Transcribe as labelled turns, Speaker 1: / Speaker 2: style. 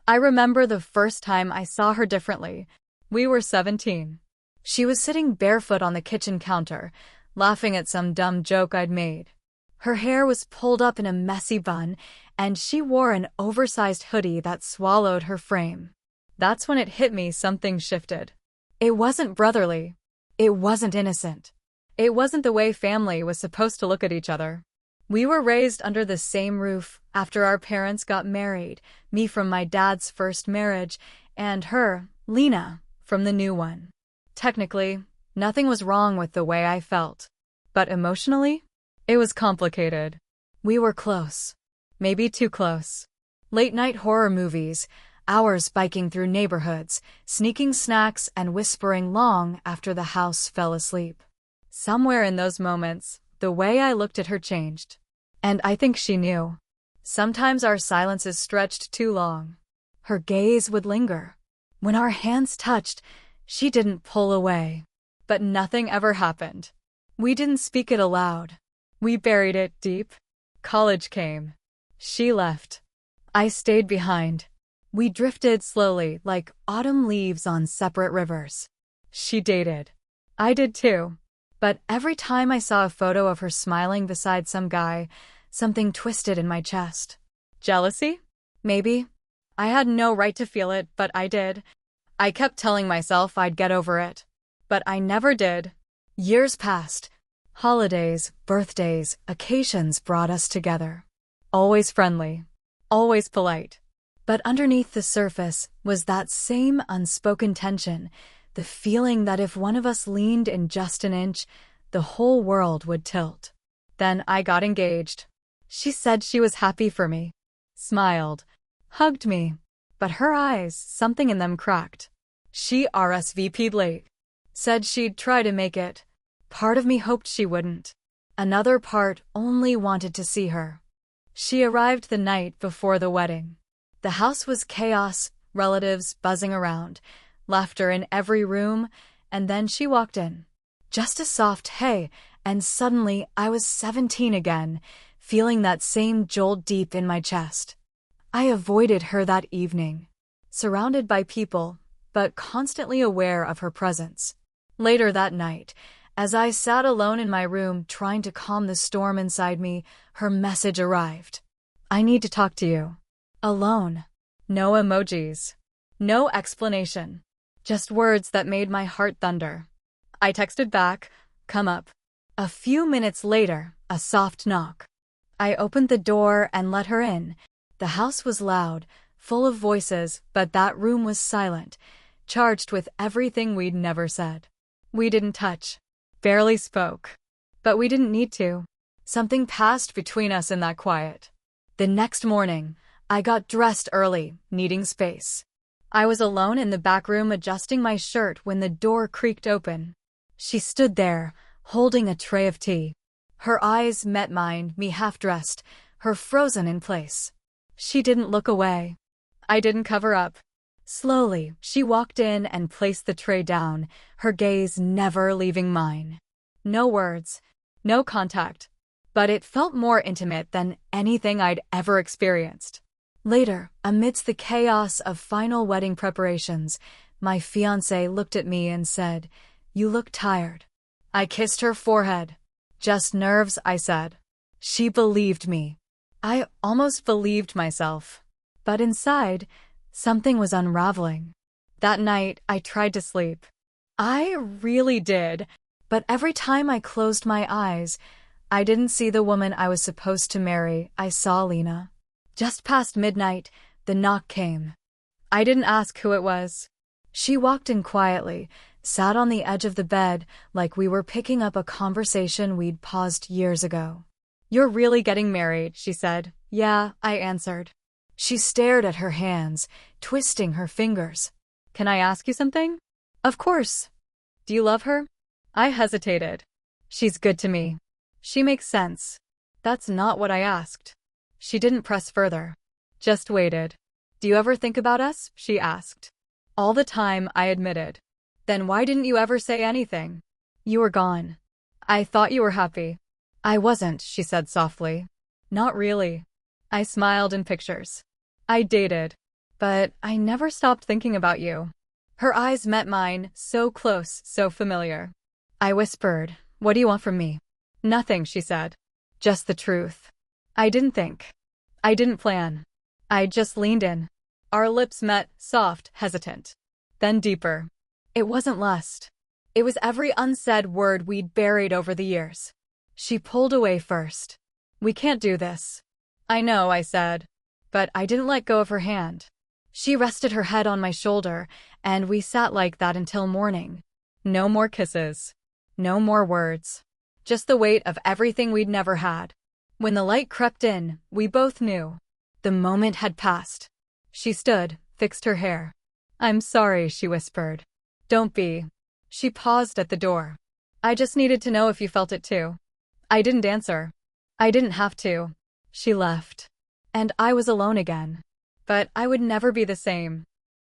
Speaker 1: I remember the first time I saw her differently. We were 17. She was sitting barefoot on the kitchen counter, laughing at some dumb joke I'd made. Her hair was pulled up in a messy bun, and she wore an oversized hoodie that swallowed her frame. That's when it hit me something shifted. It wasn't brotherly. It wasn't innocent. It wasn't the way family was supposed to look at each other. We were raised under the same roof after our parents got married, me from my dad's first marriage, and her, Lena, from the new one. Technically, nothing was wrong with the way I felt. But emotionally, it was complicated. We were close. Maybe too close. Late-night horror movies, hours biking through neighborhoods, sneaking snacks and whispering long after the house fell asleep. Somewhere in those moments, the way I looked at her changed. And I think she knew. Sometimes our silences stretched too long. Her gaze would linger. When our hands touched, she didn't pull away. But nothing ever happened. We didn't speak it aloud. We buried it deep. College came. She left. I stayed behind. We drifted slowly like autumn leaves on separate rivers. She dated. I did too. But every time I saw a photo of her smiling beside some guy, something twisted in my chest. Jealousy? Maybe. I had no right to feel it, but I did. I kept telling myself I'd get over it. But I never did. Years passed. Holidays, birthdays, occasions brought us together. Always friendly. Always polite. But underneath the surface was that same unspoken tension, the feeling that if one of us leaned in just an inch, the whole world would tilt. Then I got engaged. She said she was happy for me. Smiled. Hugged me. But her eyes, something in them cracked. She RSVP'd late. Said she'd try to make it. Part of me hoped she wouldn't. Another part only wanted to see her. She arrived the night before the wedding. The house was chaos, relatives buzzing around, laughter in every room, and then she walked in. Just a soft hey, and suddenly I was 17 again, feeling that same jolt deep in my chest. I avoided her that evening, surrounded by people, but constantly aware of her presence. Later that night, as I sat alone in my room trying to calm the storm inside me, her message arrived. I need to talk to you. Alone. No emojis. No explanation. Just words that made my heart thunder. I texted back, come up. A few minutes later, a soft knock. I opened the door and let her in. The house was loud, full of voices, but that room was silent, charged with everything we'd never said. We didn't touch. Barely spoke. But we didn't need to. Something passed between us in that quiet. The next morning, I got dressed early, needing space. I was alone in the back room adjusting my shirt when the door creaked open. She stood there, holding a tray of tea. Her eyes met mine, me half-dressed, her frozen in place. She didn't look away. I didn't cover up. Slowly, she walked in and placed the tray down, her gaze never leaving mine. No words, no contact. But it felt more intimate than anything I'd ever experienced. Later, amidst the chaos of final wedding preparations, my fiancé looked at me and said, "You look tired." I kissed her forehead. "Just nerves," I said. She believed me. I almost believed myself. But inside, something was unraveling. That night, I tried to sleep. I really did. But every time I closed my eyes, I didn't see the woman I was supposed to marry. I saw Lena. Just past midnight, the knock came. I didn't ask who it was. She walked in quietly, sat on the edge of the bed like we were picking up a conversation we'd paused years ago. "You're really getting married," she said. "Yeah," I answered. She stared at her hands, twisting her fingers. "Can I ask you something?" "Of course." "Do you love her?" I hesitated. "She's good to me. She makes sense." "That's not what I asked." She didn't press further. Just waited. "Do you ever think about us?" she asked. "All the time," I admitted. "Then why didn't you ever say anything?" "You were gone. I thought you were happy." "I wasn't," she said softly. "Not really." I smiled in pictures. I dated. But I never stopped thinking about you. Her eyes met mine, so close, so familiar. I whispered, "What do you want from me?" "Nothing," she said. "Just the truth." I didn't think. I didn't plan. I just leaned in. Our lips met, soft, hesitant. Then deeper. It wasn't lust. It was every unsaid word we'd buried over the years. She pulled away first. "We can't do this." "I know," I said. But I didn't let go of her hand. She rested her head on my shoulder, and we sat like that until morning. No more kisses. No more words. Just the weight of everything we'd never had. When the light crept in, we both knew. The moment had passed. She stood, fixed her hair. "I'm sorry," she whispered. "Don't be." She paused at the door. "I just needed to know if you felt it too." I didn't answer. I didn't have to. She left. And I was alone again. But I would never be the same.